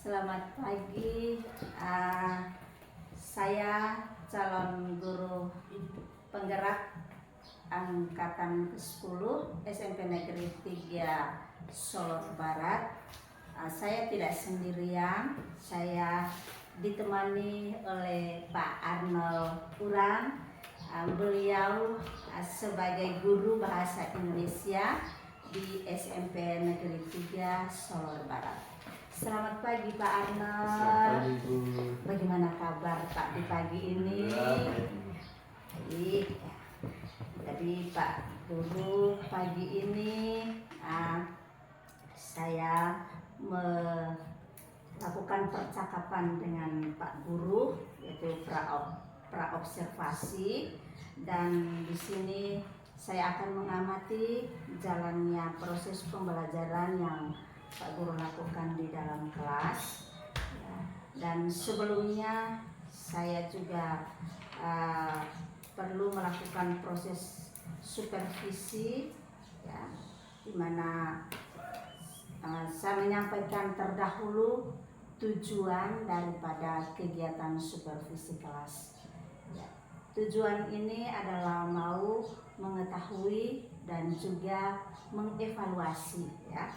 Selamat pagi, saya calon guru penggerak angkatan ke-10 SMP Negeri 3 Solo Barat. Saya tidak sendirian, saya ditemani oleh Pak Arnold Urang. Beliau sebagai guru bahasa Indonesia di SMP Negeri 3 Solo Barat. Selamat pagi Pak Arnold. Selamat pagi Bu. Bagaimana kabar Pak di pagi ini? Baik. Jadi Pak Guru, pagi ini saya melakukan percakapan dengan Pak Guru, yaitu praobservasi, dan di sini saya akan mengamati jalannya proses pembelajaran yang Pak Guru lakukan di dalam kelas. Dan sebelumnya saya juga perlu melakukan proses supervisi, ya, di mana saya menyampaikan terdahulu tujuan daripada kegiatan supervisi kelas. Ya, tujuan ini adalah mau mengetahui dan juga mengevaluasi, ya,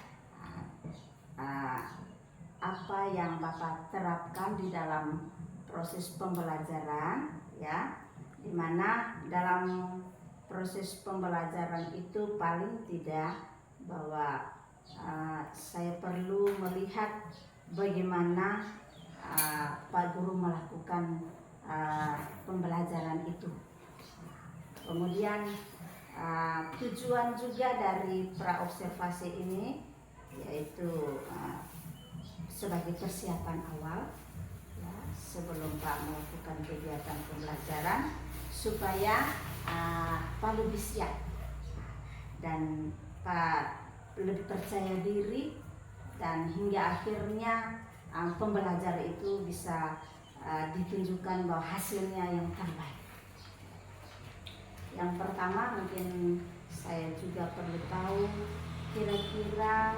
apa yang Bapak terapkan di dalam proses pembelajaran, ya, dimana dalam proses pembelajaran itu paling tidak bahwa saya perlu melihat bagaimana Pak Guru melakukan pembelajaran itu. Kemudian tujuan juga dari praobservasi ini yaitu sebagai persiapan awal, ya, sebelum Pak melakukan kegiatan pembelajaran supaya Pak lebih siap dan Pak lebih percaya diri, dan hingga akhirnya pembelajaran itu bisa ditunjukkan bahwa hasilnya yang terbaik. Yang pertama mungkin saya juga perlu tahu kira-kira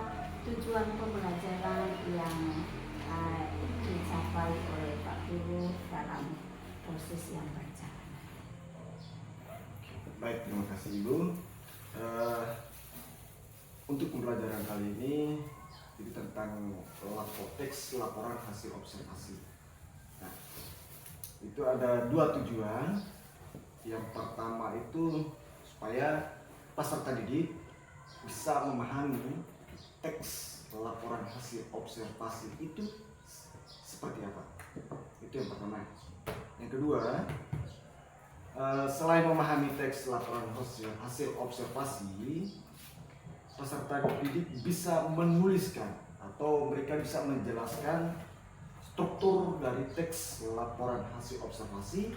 tujuan pembelajaran yang dicapai oleh Pak Guru dalam proses yang berjalan. Baik, terima kasih Ibu. Untuk pembelajaran kali ini itu tentang teks laporan hasil observasi. Nah, itu ada dua tujuan. Yang pertama itu supaya peserta didik bisa memahami teks laporan hasil observasi itu seperti apa. Itu yang pertama. Yang kedua, selain memahami teks laporan hasil observasi, peserta didik bisa menuliskan atau mereka bisa menjelaskan struktur dari teks laporan hasil observasi.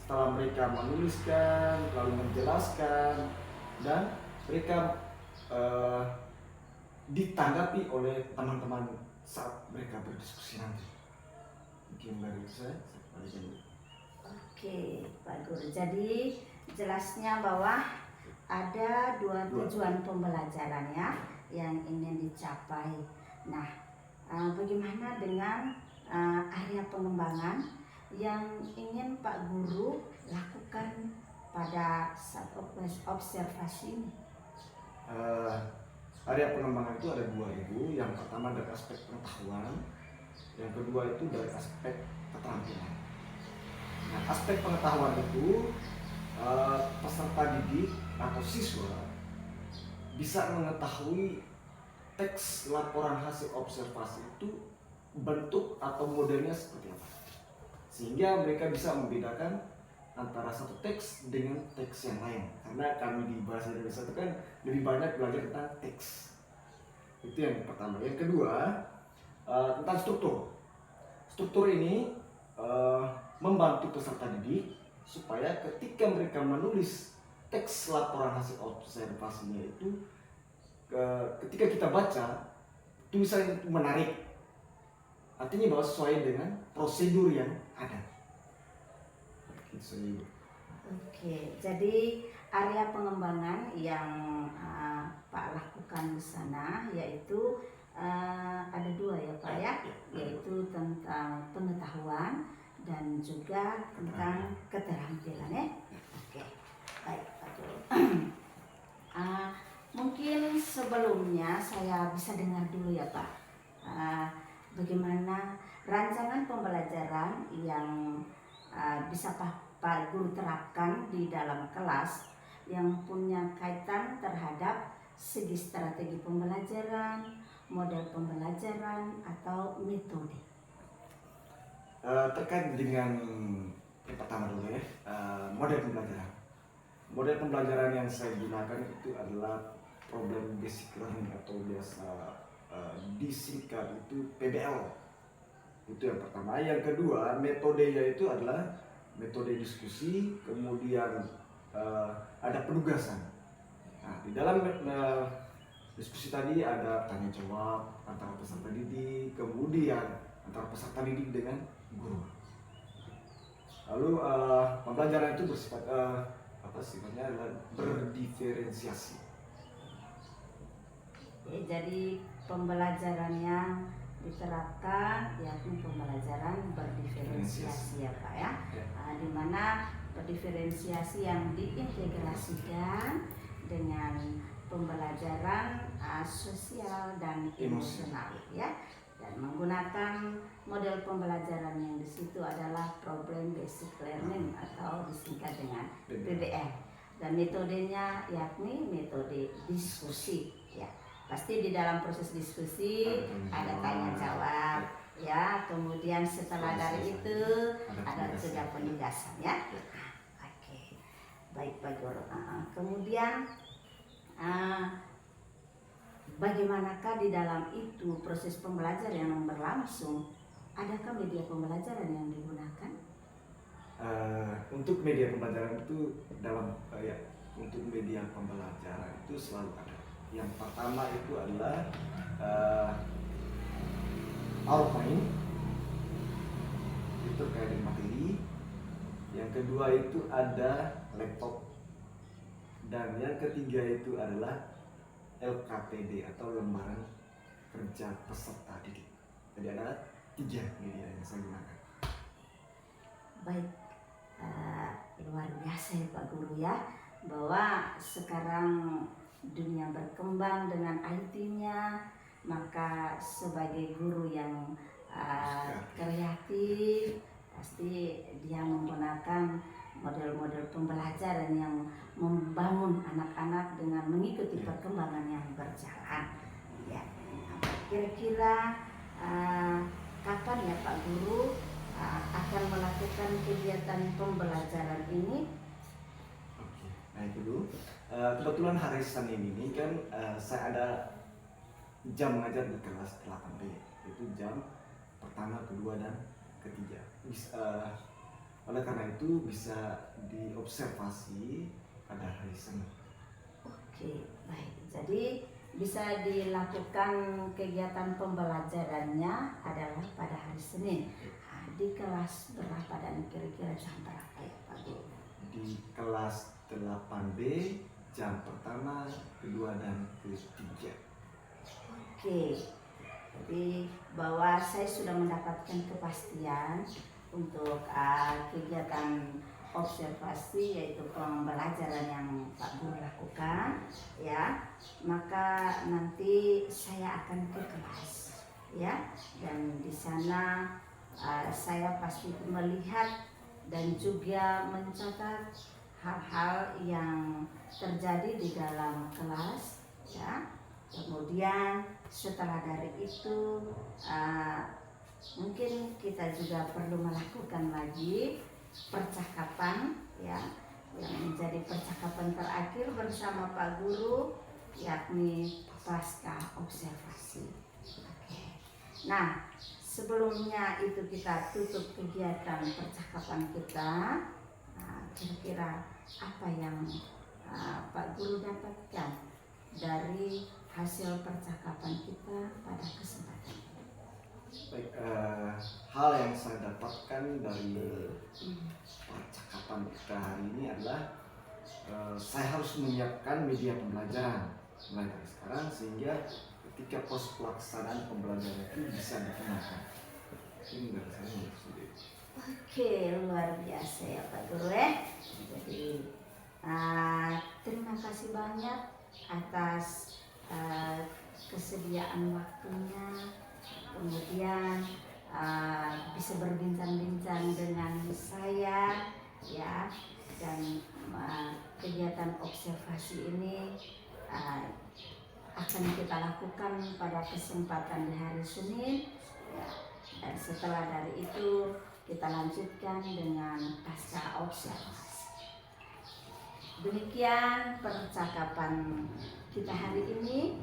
Setelah mereka menuliskan, lalu menjelaskan, dan mereka ditanggapi oleh teman-teman saat mereka berdiskusi nanti. Mungkin dari saya Oke, Pak Guru. Jadi jelasnya bahwa ada dua tujuan pembelajarannya yang ingin dicapai. Nah, bagaimana dengan area pengembangan yang ingin Pak Guru lakukan pada saat observasi ini? Area pengembangan itu ada dua Ibu. Yang pertama dari aspek pengetahuan, yang kedua itu dari aspek keterampilan. Nah, aspek pengetahuan itu peserta didik atau siswa bisa mengetahui teks laporan hasil observasi itu bentuk atau modelnya seperti apa, sehingga mereka bisa membedakan antara satu teks dengan teks yang lain. Karena kami di bahasa Indonesia itu kan lebih banyak belajar tentang teks. Itu yang pertama. Yang kedua, tentang struktur. Struktur ini membantu peserta didik supaya ketika mereka menulis teks laporan hasil observasinya itu, ketika kita baca tulisan itu menarik, artinya bahwa sesuai dengan prosedur yang ada. Oke, jadi area pengembangan yang Pak lakukan di sana yaitu ada dua ya Pak ya, yaitu pengetahuan dan juga tentang keterampilan ya. Oke, baik Pak Guru. Mungkin sebelumnya saya bisa dengar dulu ya Pak, bagaimana rancangan pembelajaran yang bisa Pak Guru terapkan di dalam kelas yang punya kaitan terhadap segi strategi pembelajaran, model pembelajaran, atau metode. Terkait dengan yang pertama dulu ya, model pembelajaran. Model pembelajaran yang saya gunakan itu adalah problem basic learning atau biasa disingkat itu PBL. Itu yang pertama. Yang kedua, metodenya itu adalah metode diskusi, kemudian ada penugasan. Nah, di dalam diskusi tadi ada tanya jawab antara peserta didik, kemudian antara peserta didik dengan guru. Lalu pembelajaran itu bersifat sifatnya adalah berdiferensiasi. Jadi pembelajaran yang diterapkan yakni pembelajaran berdiferensiasi ya Pak ya, di mana berdiferensiasi yang diintegrasikan dengan pembelajaran sosial dan emosional ya, dan menggunakan model pembelajaran yang di situ adalah problem basic learning atau disingkat dengan PBL, dan metodenya yakni metode diskusi ya. Pasti di dalam proses diskusi ada tanya jawab ya, kemudian setelah dari itu ada juga penugasan ya. Oke, baik Pak Guru. Kemudian bagaimanakah di dalam itu proses pembelajaran yang berlangsung? Adakah media pembelajaran yang digunakan? Untuk media pembelajaran itu untuk media pembelajaran itu selalu ada. Yang pertama itu adalah PowerPoint, itu terkait dengan materi. Yang kedua itu ada laptop, dan yang ketiga itu adalah LKPD atau lembaran kerja peserta didik. Jadi ada 3 media yang saya gunakan. Baik, luar biasa ya Pak Guru ya, bahwa sekarang dunia berkembang dengan IT-nya, maka sebagai guru yang kreatif pasti dia menggunakan model-model pembelajaran yang membangun anak-anak dengan mengikuti perkembangan yang berjalan ya. Kira-kira kapan ya Pak Guru akan melakukan kegiatan pembelajaran ini? Oke, nah itu dulu. Kebetulan hari Senin ini kan saya ada jam mengajar di kelas 8B, itu jam pertama, kedua, dan ketiga. Oleh karena itu bisa diobservasi pada hari Senin. Oke, baik. Jadi bisa dilakukan kegiatan pembelajarannya adalah pada hari Senin. Di kelas berapa dan kira-kira jam berapa ya Pak Guru? Di kelas 8B jam pertama, kedua, dan ketiga. Oke, jadi bahwa saya sudah mendapatkan kepastian untuk kegiatan observasi yaitu pembelajaran yang Pak Guru lakukan ya, maka nanti saya akan ke kelas ya, dan di sana saya pasti melihat dan juga mencatat hal-hal yang terjadi di dalam kelas ya. Kemudian setelah dari itu mungkin kita juga perlu melakukan lagi percakapan ya, yang menjadi percakapan terakhir bersama Pak Guru yakni pasca observasi. Oke. Nah, sebelumnya itu kita tutup kegiatan percakapan kita. Kira-kira apa yang Pak Guru dapatkan dari hasil percakapan kita pada kesempatan ini? Baik, hal yang saya dapatkan dari percakapan kita hari ini adalah saya harus menyiapkan media pembelajaran mulai dari sekarang sehingga ketika pos pelaksanaan pembelajaran itu bisa digunakan. Oke, luar biasa ya Pak Guru ya. Jadi terima kasih banyak atas kesediaan waktunya, kemudian bisa berbincang-bincang dengan saya ya, dan kegiatan observasi ini akan kita lakukan pada kesempatan di hari Senin ya, dan setelah dari itu kita lanjutkan dengan pasca observasi. Demikian percakapan kita hari ini,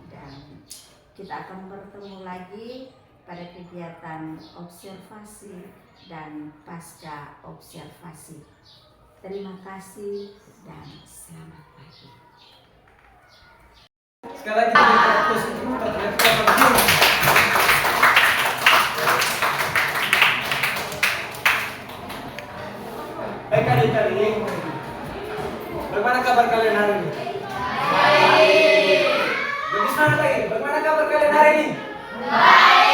dan kita akan bertemu lagi pada kegiatan observasi dan pasca observasi. Terima kasih dan selamat pagi. Sekali lagi kita positif baik adik-adik, bagaimana kabar kalian hari ini? Baik. Lebih semangat lagi, bagaimana kabar kalian hari ini? Baik.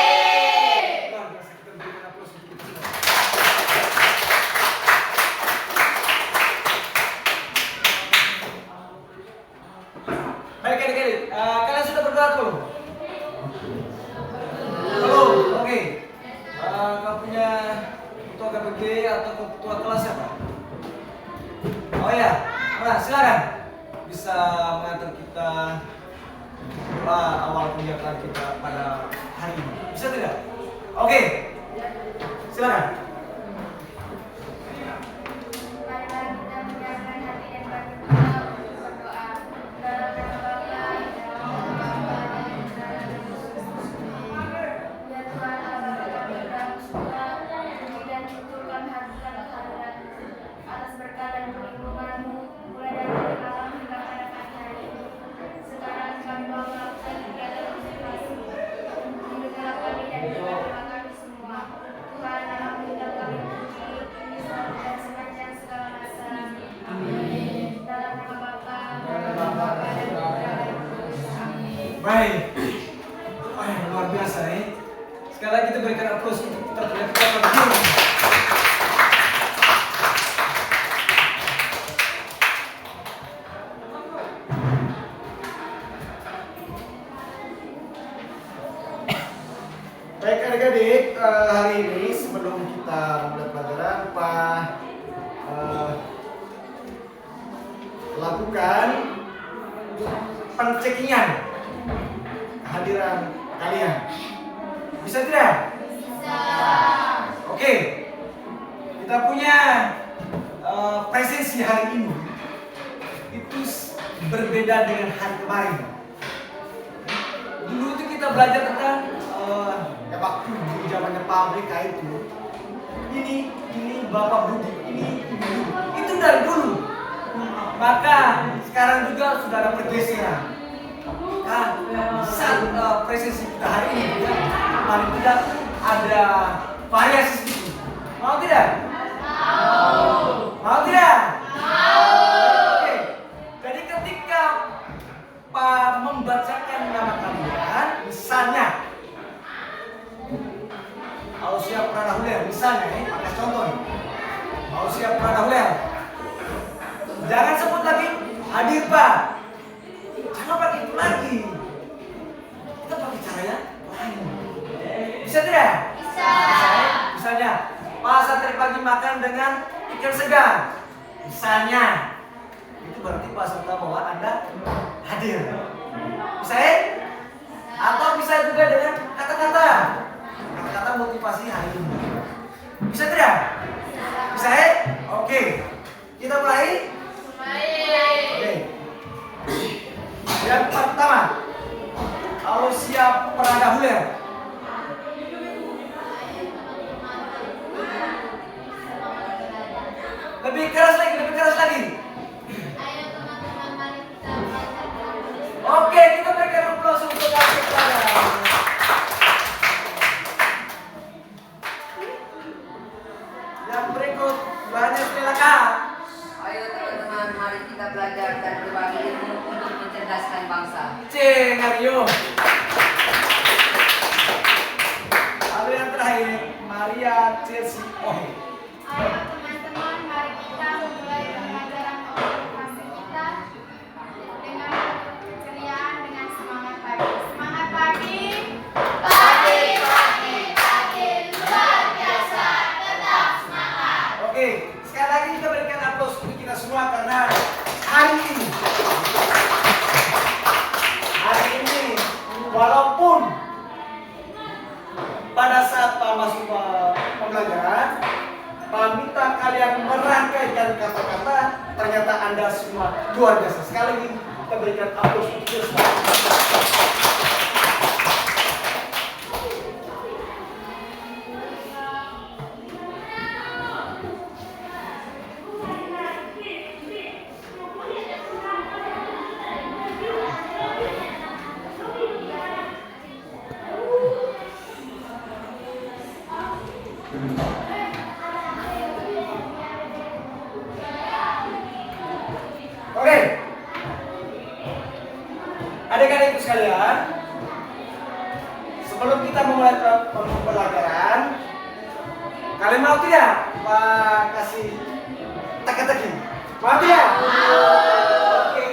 Luar biasa, kita berikan aplaus untuk kita semua. Baik adik-adik, kalian sudah berdoa belum? Belum, oke. Kau punya ketua KPG atau ketua kelas siapa? Oh ya, nah silakan bisa mengantar kita doa awal kegiatan kita pada hari ini. Bisa tidak? Oke, silakan. Marilah kita menyiapkan hati dan batin kita untuk berdoa. Dalam nama Bapa, dalam nama Bapa, dan dalam nama Yesus. Ya Tuhan Allah kami dalam surga, puji dan syukur kami haturkan kehadiran-Mu atas berkat dan perlindungan-Mu mulai dari malam hingga pada pagi hari ini. Sekarang kami mau melakukan kegiatan observasi. Mendengar kami dan mendengar kami semua. Tuhan dalam hidup kami puji, selalu dan sepanjang segala masa. Amin. Dalam nama Bapa, dalam nama Bapa dan Putra dan Roh Kudus. Amin. Baik. Wah, luar biasa ya. Sekali lagi kita berikan aplaus untuk putra terlihat kita berdua. Baik adik-adik, hari ini sebelum kita mulai pelajaran, Pak lakukan pencekingan kehadiran kalian. Bisa tidak? Bisa. Oke, kita punya presensi hari ini itu berbeda dengan hari kemarin. Dulu itu kita belajar tentang waktu di zamannya Pak Amerika ini Bapak Budi, ini Ibu. Itu dari dulu. Maka sekarang juga sudah ada pergeseran. Saat presensi kita hari ini ya, paling tidak ada variasi sedikit. Mau tidak? Mau tidak? Oke. Jadi ketika Pak membacakan nama kalian, misalnya Ausia Pradahuler, misalnya pakai contoh nih. Ausia Pradahuler. Jangan sebut lagi hadir Pak. Jangan pakai itu lagi. Kita pakai caranya lain. Bisa tidak? Bisa. Misalnya, Pak Satri pagi makan dengan ikan segar. Misalnya, itu berarti Pak serta bahwa Anda hadir. Bisa ya? Atau bisa juga dengan kata-kata. Kata-kata motivasi hari ini. Bisa tidak? Bisa ya? Oke. Kita mulai? Oke. Yang pertama, Ausia Pradahuler. Lebih keras lagi, lebih keras lagi. Oke, kita berikan aplaus untuk Ausia Pradahuler. Yang berikut, banyak silakan. Ayo teman-teman, mari kita belajar dan berbagi ilmu untuk mencerdaskan bangsa. Cengario. Maria Chelsea Ohe. Ayo teman-teman, mari kita memulai pembelajaran observasi kita dengan keceriaan, dengan semangat pagi. Semangat pagi. luar biasa, tetap semangat. Oke, sekali lagi kita berikan aplaus untuk kita semua karena hari ini walaupun pada saat Pak masuk pembelajaran, Pak minta kalian merangkaikan kata-kata, ternyata Anda semua luar biasa. Sekali lagi kita berikan aplaus untuk kita semua. Oke, adik-adikku sekalian, sebelum kita memulai pembelajaran, kalian mau tidak Pak kasih teka-teki? Mau tidak? Oke,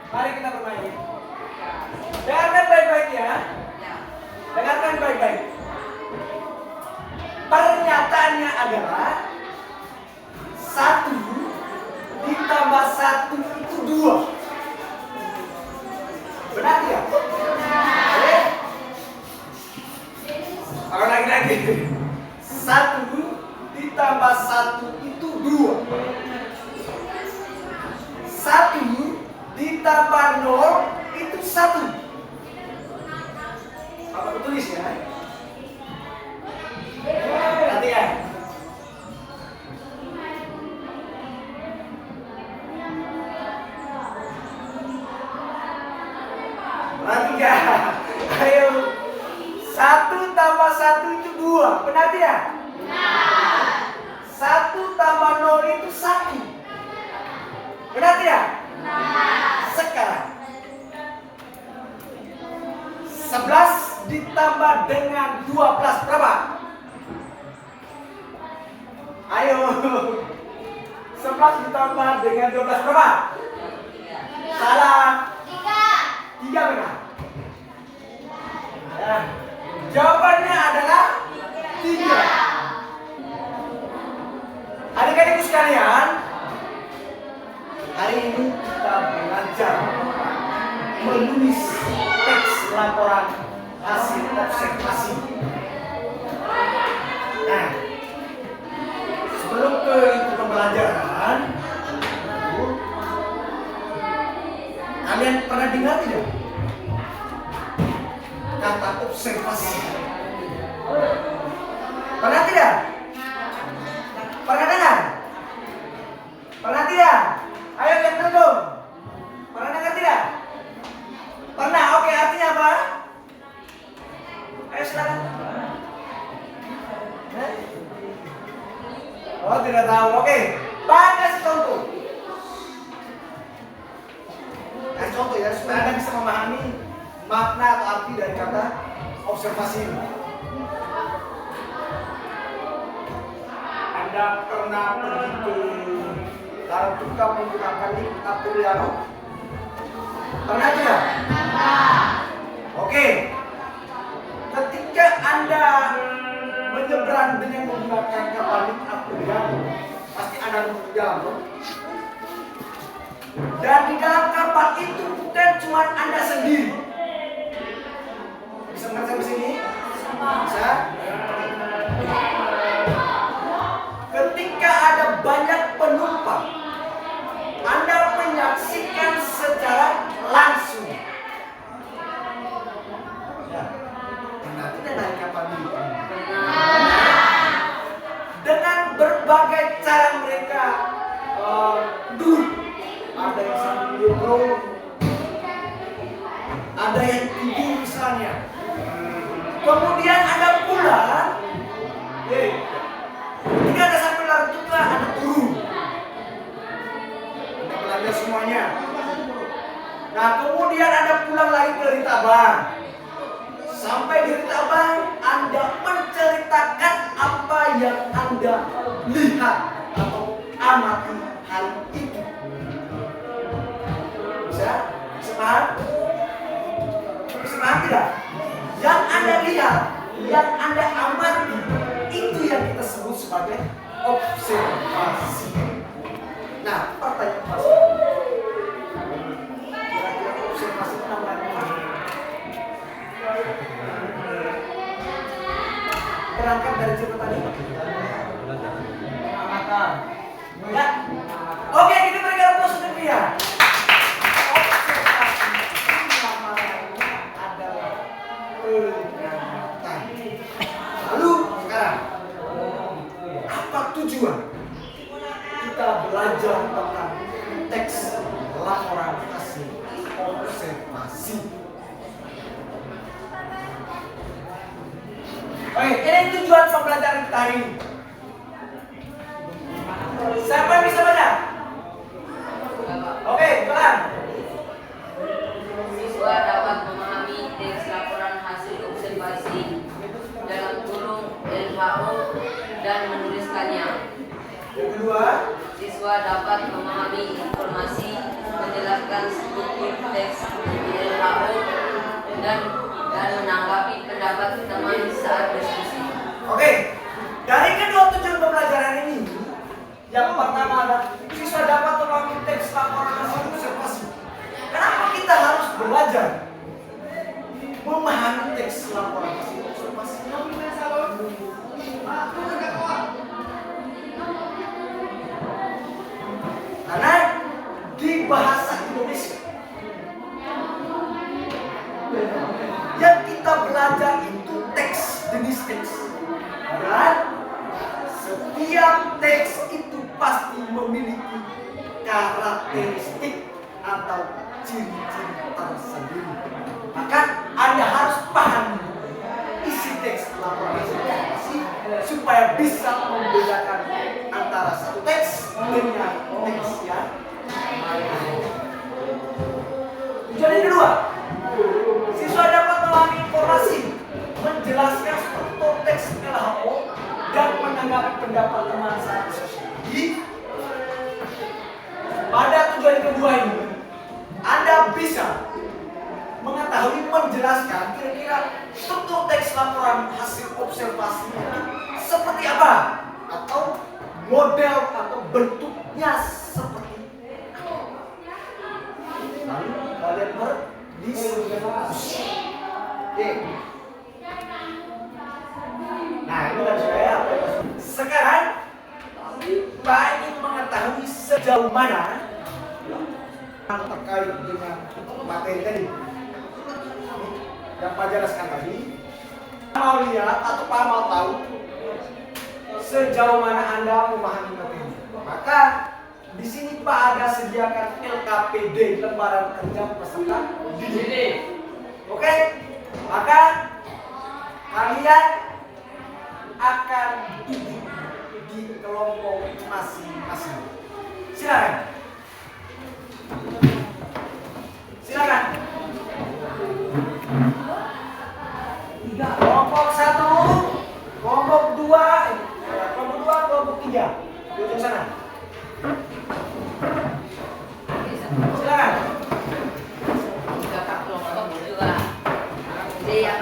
mari kita bermain. Dengarkan baik-baik ya. Dengarkan baik-baik. Pernyataannya adalah 1 ditambah 1 itu 2. Benar tidak? Benar. Kalau lagi-lagi 1 ditambah 1 itu 2. 1 ditambah 0 itu 1. Apa tulis ya? Perhatikan. Perhatikan. Ayo. 1 tambah 1 itu 2. Benar tidak? Benar. 1 tambah 0 itu 1. Benar tidak? Benar. Sekarang 11 ditambah dengan 12 berapa? Ayo. 11 ditambah dengan 12 berapa? Salah. 3 benar. Ya. Jawabannya adalah 3. Adik-adikku sekalian, hari ini kita belajar menulis teks laporan hasil observasi. Nah, sebelum ke pembelajaran, kalian pernah dengar tidak kata observasi? Pernah tidak? Pernah dengar? Pernah tidak? Ayo yang duduk. Pernah dengar tidak? Pernah. Oke, artinya apa? Ayo silakan. Oh, tidak tahu. Oke, Pak kasih contoh. Kasih contoh ya supaya Anda bisa memahami makna atau arti dari kata observasi ini. Anda pernah pergi ke dalam tukang menggunakan lift Apuriano? Pernah tidak? Oke. Ketika Anda menyeberang dengan menggunakan kapal lift Apuriano, pasti Anda nunggu di dalam, bro. Dan di dalam kapal itu bukan cuma Anda sendiri. Bisa mengerti sampai sini? Bisa? Ketika ada banyak penumpang, Anda menyaksikan secara langsung. Ya, benar tidak naik kapal ini? Dengan berbagai cara mereka duduk. Ada yang sambil ngobrol, ada yang tidur misalnya. Kemudian ada pula, ketika ada sambil larutlah ada turun. Kita belajar semuanya. Nah, kemudian ada pulang lagi ke Ritabang. Sampai di Ritabang, Anda menceritakan lihat, yang Anda amati, itu yang kita sebut sebagai observasi. Nah, pertanyaan pasti. Kira-kira observasi itu namanya apa? Berangkat dari cerita tadi. Pengamatan. Enggak? Oke, kita berikan aplaus untuk dia. Observasi itu namanya adalah pengamatan. Lalu sekarang, apa tujuan kita belajar tentang teks laporan hasil observasi? Oke, ini tujuan pembelajaran kita hari ini. Siapa yang bisa baca? Oke, jalan. Siswa dapat memahami teks laporan hasil observasi dalam kurung LHO dan menuliskannya. Yang kedua, Siswa dapat memahami informasi, menjelaskan struktur teks LHO dan menanggapi pendapat teman saat diskusi. oke. Dari kedua tujuan pembelajaran ini, yang pertama adalah siswa dapat memahami teks laporan hasil observasi. Kenapa kita harus belajar memahami teks laporan hasil observasi? Karena di bahasa Indonesia yang kita belajar itu teks, jenis teks. Dan setiap teks itu pasti memiliki karakteristik atau ciri-ciri tersendiri. Maka Anda harus paham isi teks laporan hasil observasi supaya bisa membedakan antara satu teks dengan teks yang lain. Tujuan yang kedua, siswa dapat memahami informasi, menjelaskan struktur teks LHO dan menanggapi pendapat teman saat diskusi. Pada tujuan kedua ini, Anda bisa mengetahui, menjelaskan kira-kira struktur teks laporan hasil observasi itu seperti apa, atau model atau bentuknya seperti apa. Lalu kalian berdiskusi. Oke. Nah, ini kan saya apa ya? Sekarang kita ingin mengetahui sejauh mana yang terkait dengan materi tadi yang Pak jelaskan tadi. Mau lihat atau Pak mau tahu sejauh mana Anda memahami materi. Maka di sini Pak ada sediakan LKPD, lembaran kerja peserta didik. Oke? Maka kalian akan duduk di kelompok masing-masing. Silakan. Silakan. Kelompok 1, kelompok 2, kelompok 3. Di ujung sana. Silakan. Kakak kelompok dua. Jadi yang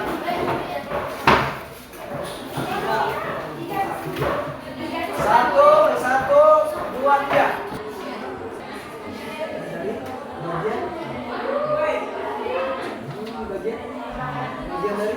Satu, 2, 3. Bagian dari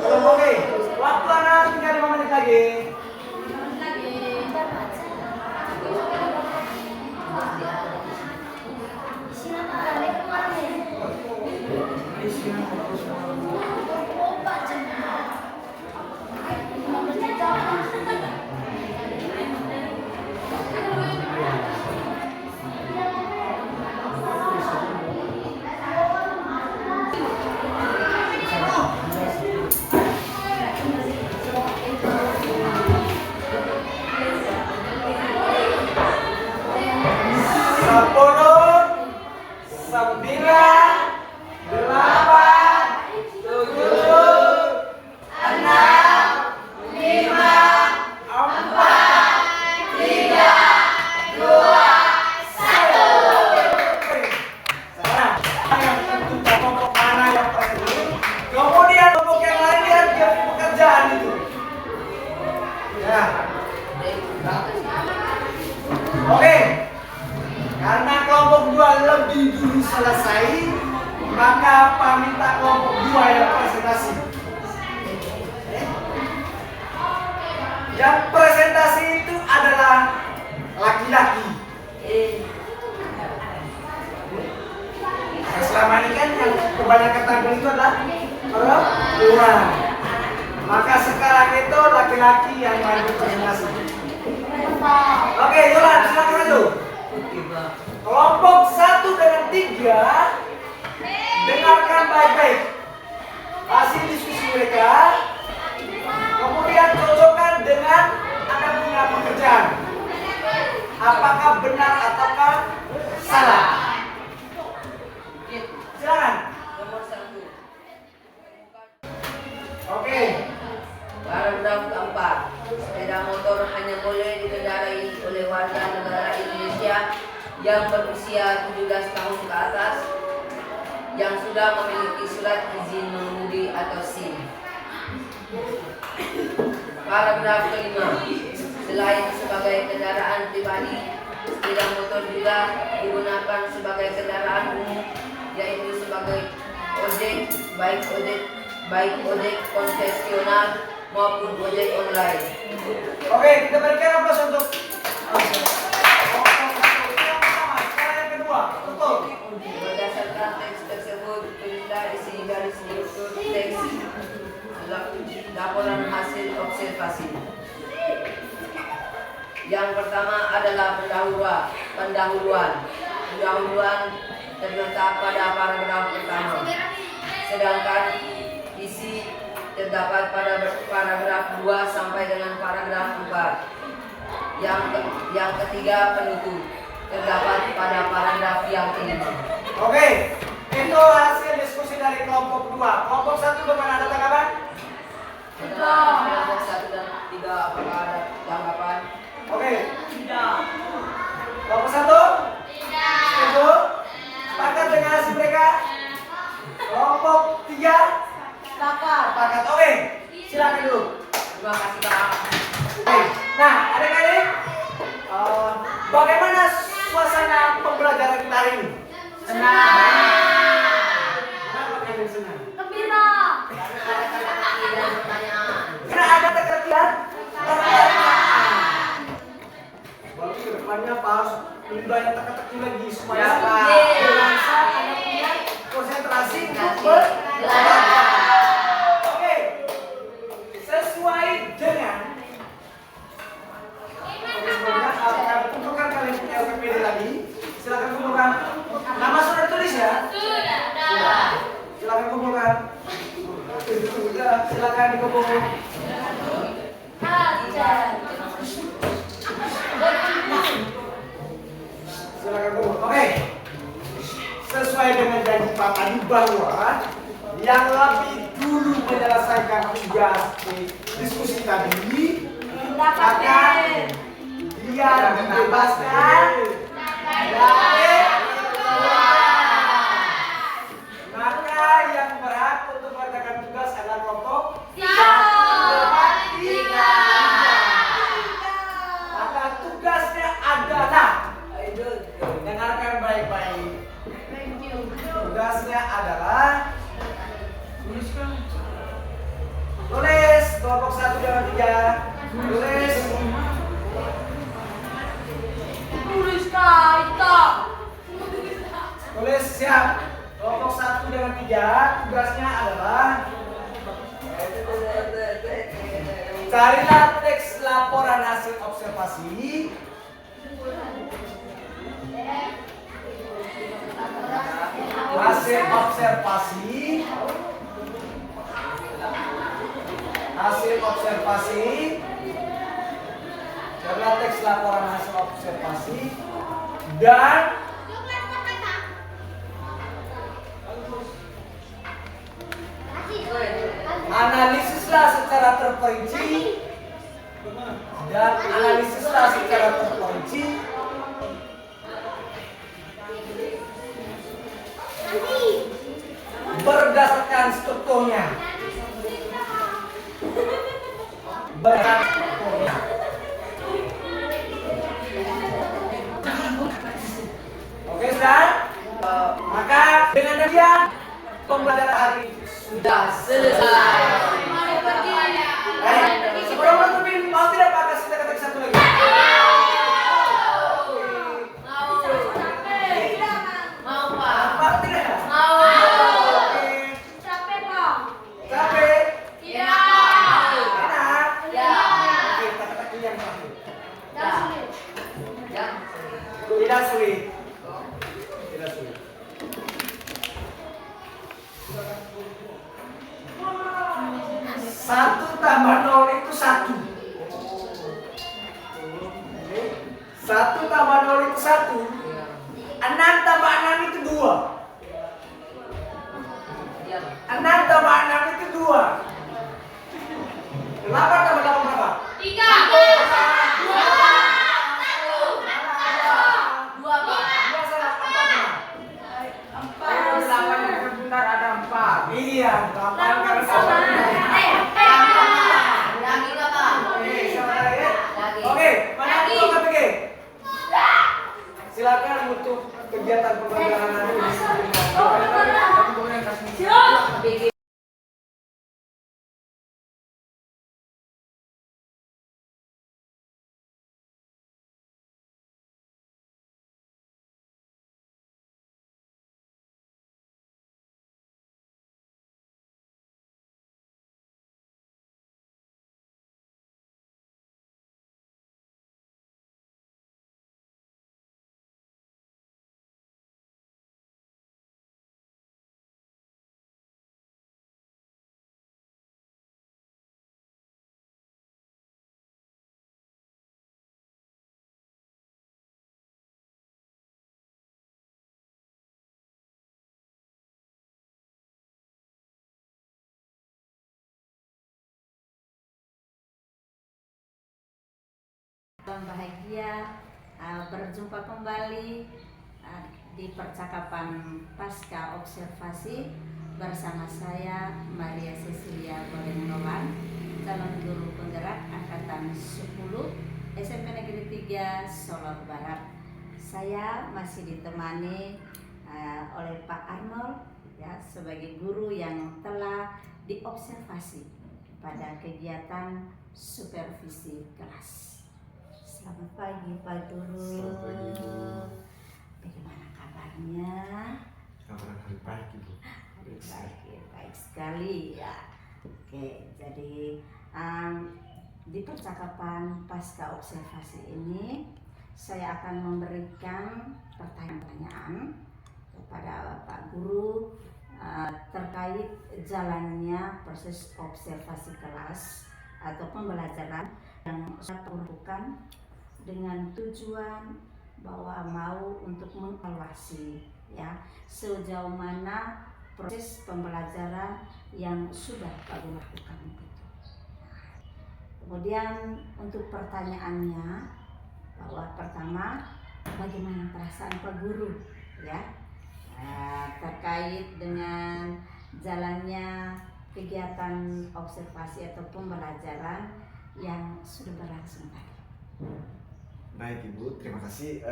Oke, waktu anak tinggal 5 menit lagi. Kemudian kelompok yang lain lihat dia pekerjaan itu. Ya. Oke. Karena kelompok 2 lebih dulu selesai, maka Pak minta kelompok 2 yang presentasi. Yang presentasi itu adalah laki-laki. Nah, selama ini kan yang kebanyakan tampil itu adalah perempuan. Maka sekarang itu laki-laki yang main presentasi. Oke, Yolan, silakan maju. Kelompok 1 dengan 3 dengarkan baik-baik hasil diskusi mereka, kemudian cocokkan dengan Anda punya pekerjaan. Apakah benar ataukah salah? Silakan. Nomor 1. Oke. Paragraf keempat. Sepeda motor hanya boleh dikendarai oleh warga negara Indonesia yang berusia 17 tahun ke atas yang sudah memiliki surat izin mengemudi atau SIM. Paragraf kelima. Selain sebagai kendaraan pribadi, sepeda motor juga digunakan sebagai kendaraan umum, yaitu sebagai ojek, baik ojek konvensional maupun ojek online. Oke, kita berikan aplaus untuk yang kedua. Betul. Berdasarkan teks tersebut, perintah isi garis struktur teks laporan hasil observasi. Yang pertama adalah pendahuluan. Pendahuluan terletak pada paragraf pertama, sedangkan isi terdapat pada paragraf 2 sampai dengan paragraf 4. Yang ketiga penutup terdapat pada paragraf yang kelima. Oke, itu hasil diskusi dari kelompok 2. Kelompok 1 bagaimana, ada tanggapan? Kelompok 1 dan 3 apakah ada tanggapan? Oke. Tidak. Kelompok 1? Tidak. Setuju? Sepakat dengan hasil mereka? Kelompok 3? Sepakat. Oke. Silakan dulu. Terima kasih Pak. Oke. Nah, adik-adik, bagaimana suasana pembelajaran kita hari ini? Kenapa kalian senang? Karena ada teka-tekian. Berarti ke depannya Pak harus lebih banyak teka-teki lagi supaya bisa Anda punya konsentrasi untuk belajar. Oke, sesuai dengan sebelumnya kumpulkan kalian punya LPPD lagi. Silakan kumpulkan. Nama sudah tulis ya? Sudah. Silakan kumpulkan. Silakan dikumpulkan. Silakan kumpul. Oke. Sesuai dengan janji Pak tadi bahwa yang lebih dulu menyelesaikan tugas diskusi tadi akan dia dibebaskan dari maka yang berhak untuk mengerjakan tugas adalah kelompok 3. Maka tugasnya adalah, dengarkan baik-baik. Tugasnya adalah kelompok 1 jangan 3. Tulis. Tulis kaita. Tulis siap. Kelompok 1 jangan 3. Tugasnya adalah carilah teks laporan hasil observasi. Hasil observasi. Carilah teks laporan hasil observasi dan analisislah secara terperinci berdasarkan strukturnya. Oke, sudah? Maka dengan demikian pembelajaran hari ini Sudah selesai. sebelum menutup mau tidak Pak kasih kata satu lagi? Mau Pak? Mau tidak? Mau. Oke. Capek, Pak. Capek? Tidak. Enak? Ya. Oke, kata-kata yang terakhir. Ya. Ya. Tidak sulit. Tidak sulit. 1 tambah 0 itu 1. 1 tambah 0 itu 1. 6 tambah 6 itu 2. Ya. 6 tambah 6 itu 2. 8 tambah 8 berapa? 3. Dua Pak. 2 salah, 4 berapa? Iya, 8 kali 8. Lagi nggak Pak? Oke, sama ya. Lagi. Oke, mana ketua KPG? Silakan untuk kegiatan pembelajaran hari ini. BG. Bahagia berjumpa kembali di percakapan pasca observasi bersama saya Maria Cecilia Bolenowan, calon guru penggerak angkatan 10 SMP Negeri 3 Solo Barat. Saya masih ditemani oleh Pak Arnold ya sebagai guru yang telah diobservasi pada kegiatan supervisi kelas. Selamat pagi Pak Guru. Selamat pagi, Bu. Bagaimana kabarnya? Kabar hari baik, Ibu. Baik sekali ya. Oke, jadi di percakapan pasca observasi ini saya akan memberikan pertanyaan-pertanyaan kepada Pak Guru terkait jalannya proses observasi kelas atau pembelajaran yang saya lakukan dengan tujuan bahwa mau untuk mengevaluasi ya sejauh mana proses pembelajaran yang sudah Pak Guru lakukan itu. Kemudian untuk pertanyaannya bahwa pertama bagaimana perasaan Pak Guru ya terkait dengan jalannya kegiatan observasi atau pembelajaran yang sudah berlangsung tadi. Baik Ibu, terima kasih.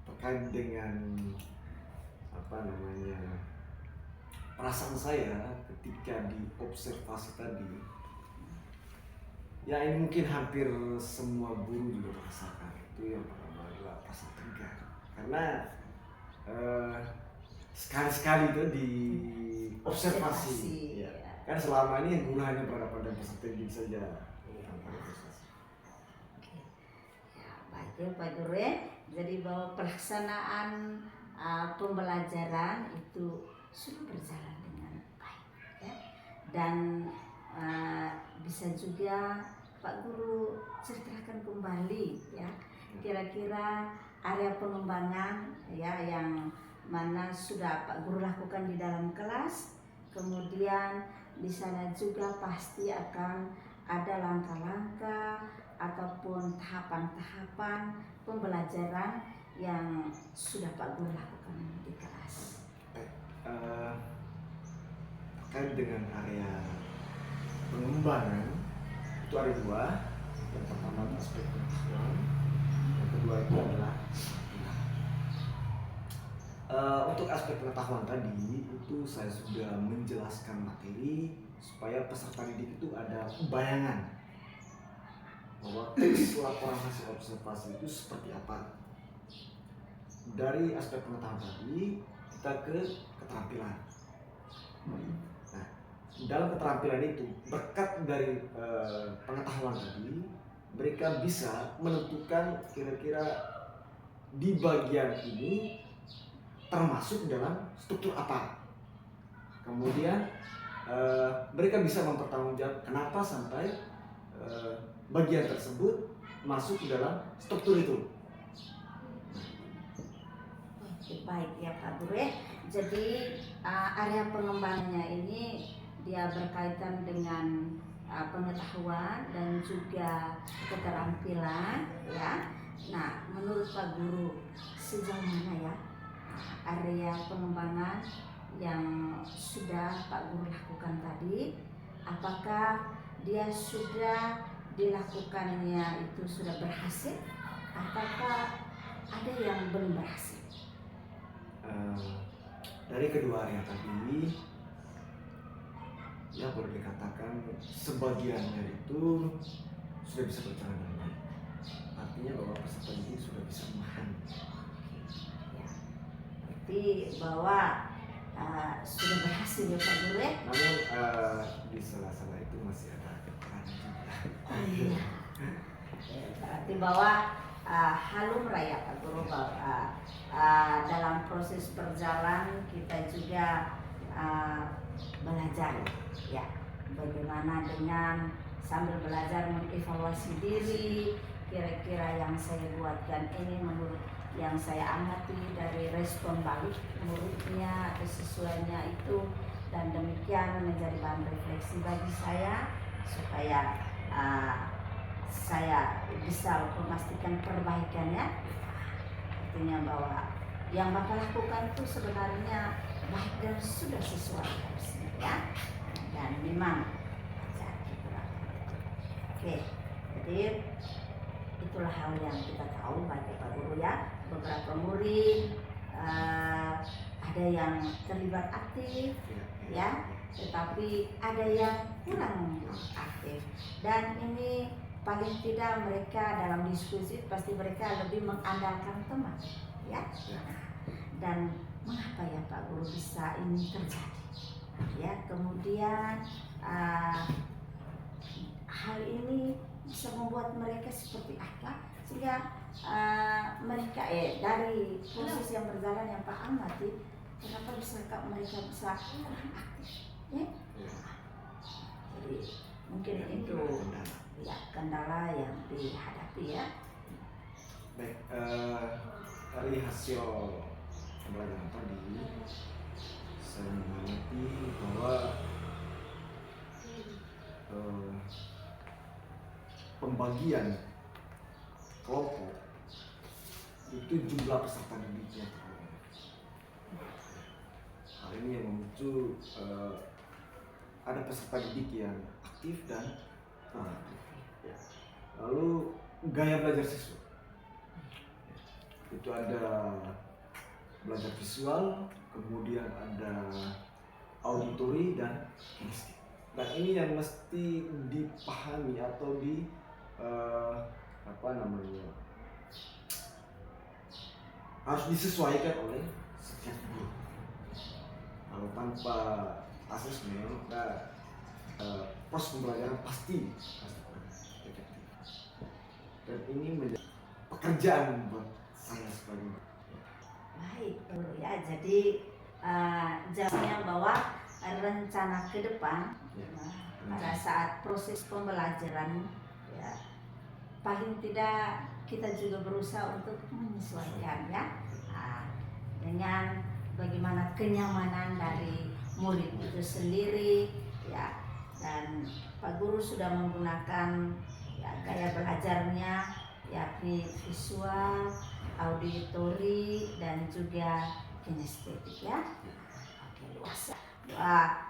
Terkait dengan perasaan saya ketika diobservasi tadi, Ya ini mungkin hampir semua guru juga merasakan itu yang pertama adalah rasa tegang karena sekali-sekali itu di observasi ya. Kan selama ini guru hanya berhadapan dengan peserta didik saja tanpa observasi. Ya, baik ya Pak Guru ya. Jadi bahwa pelaksanaan pembelajaran itu sudah berjalan dengan baik ya. Dan bisa juga Pak Guru ceritakan kembali ya kira-kira area pengembangan ya yang mana sudah Pak Guru lakukan di dalam kelas, kemudian di sana juga pasti akan ada langkah-langkah ataupun tahapan-tahapan pembelajaran yang sudah Pak Guru lakukan di kelas. Terkait dengan area pengembangan itu ada dua. Yang pertama aspek pengetahuan, yang kedua itu adalah untuk aspek pengetahuan tadi itu saya sudah menjelaskan materi supaya peserta didik itu ada bayangan bahwa teks laporan hasil observasi itu seperti apa. Dari aspek pengetahuan tadi kita ke keterampilan. Nah, dalam keterampilan itu berkat dari pengetahuan tadi mereka bisa menentukan kira-kira di bagian ini termasuk dalam struktur apa. Kemudian mereka bisa mempertanggungjawab kenapa sampai bagian tersebut masuk ke dalam struktur itu. Baik ya Pak Guru ya. Jadi area pengembangannya ini dia berkaitan dengan pengetahuan dan juga keterampilan ya. Nah, menurut Pak Guru sejauh mana ya area pengembangan yang sudah Pak Guru lakukan tadi? Apakah dia sudah dilakukannya itu sudah berhasil? Apakah ada yang belum berhasil? Dari kedua area tadi ya boleh dikatakan sebagiannya itu sudah bisa berjalan dengan baik. Artinya bahwa peserta didik sudah bisa memahami. Ya, berarti bahwa sudah berhasil ya Pak Guru ya. Namun di sela-sela itu masih ada kekurangan juga. Oh iya. Berarti bahwa halum raya Pak Guru bahwa dalam proses berjalan kita juga belajar ya bagaimana dengan sambil belajar mengevaluasi diri kira-kira yang saya buatkan ini menurut yang saya amati dari respon balik muridnya atau siswanya itu dan demikian menjadi bahan refleksi bagi saya supaya saya bisa memastikan perbaikannya. Artinya bahwa yang Bapak lakukan itu sebenarnya baik dan sudah sesuai harusnya ya. Dan memang oke, jadi itulah hal yang kita tahu bagi Pak Guru ya. Beberapa murid ada yang terlibat aktif ya, tetapi ada yang kurang aktif. Dan ini paling tidak mereka dalam diskusi pasti mereka lebih mengandalkan teman ya. Dan mengapa ya Pak Guru bisa ini terjadi ya, kemudian hal ini bisa membuat mereka seperti apa sehingga mereka dari proses yang berjalan yang Pak amati kenapa bisa mereka bisa kurang aktif ya. Jadi mungkin itu ya kendala yang dihadapi ya. Baik, dari hasil pembelajaran tadi saya mengamati bahwa pembagian kelompok itu jumlah peserta didiknya terlalu banyak. Hal ini yang memicu ada peserta didik yang aktif dan kurang aktif. Ya. Lalu gaya belajar siswa itu ada belajar visual, kemudian ada auditori dan kinestik. Dan ini yang mesti dipahami atau apa namanya, harus disesuaikan oleh setiap guru. Kalau tanpa asesmen, maka proses pembelajaran pasti efektif. Dan ini menjadi pekerjaan buat saya sebagai guru. Baik, Guru ya. Jadi jawabnya bahwa rencana ke depan Ya. pada saat proses pembelajaran ya, paling tidak kita juga berusaha untuk menyesuaikan ya dengan bagaimana kenyamanan dari murid itu sendiri ya, dan Pak Guru sudah menggunakan ya, gaya belajarnya yakni visual, auditori dan juga kinestetik ya. Oke, luas ya.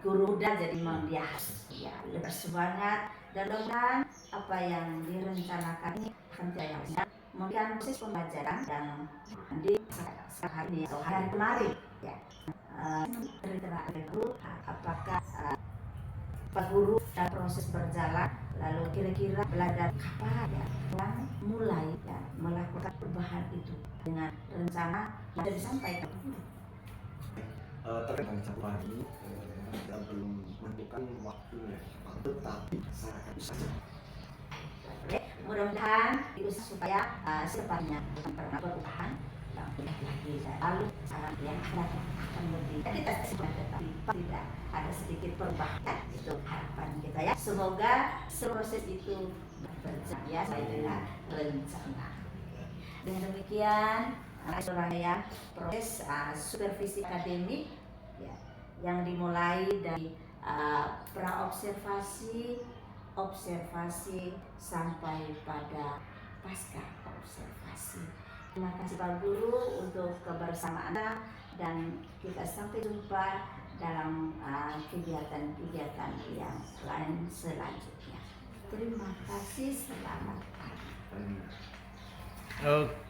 Guru muda jadi memang dia harus ya lebih bersemangat, dan mudah-mudahan apa yang direncanakan ini akan terjadi memberikan proses pembelajaran yang di hari ini atau hari kemarin ya. Cerita Guru apakah Pak Guru dan proses berjalan, lalu kira-kira belajar kapan ya yang mulai ya melakukan perubahan itu dengan rencana yang sudah disampaikan. Terkait satu pagi, kita belum menentukan waktunya, tetapi saya akan usaha. Oke, mudah-mudahan diusaha supaya secepatnya pernah perubahan yang lagi lalu saran yang akan lebih kita sesuai, tetapi tidak ada sedikit perubahan, itu harapan kita ya. Semoga proses itu berjalan ya sesuai dengan rencana. Dengan demikian rangkaian proses supervisi akademik ya, yang dimulai dari praobservasi, observasi sampai pada pasca observasi. Terima kasih Pak Guru untuk kebersamaan, dan kita sampai jumpa dalam kegiatan-kegiatan yang lain selanjutnya. Terima kasih, selamat pagi. Oke.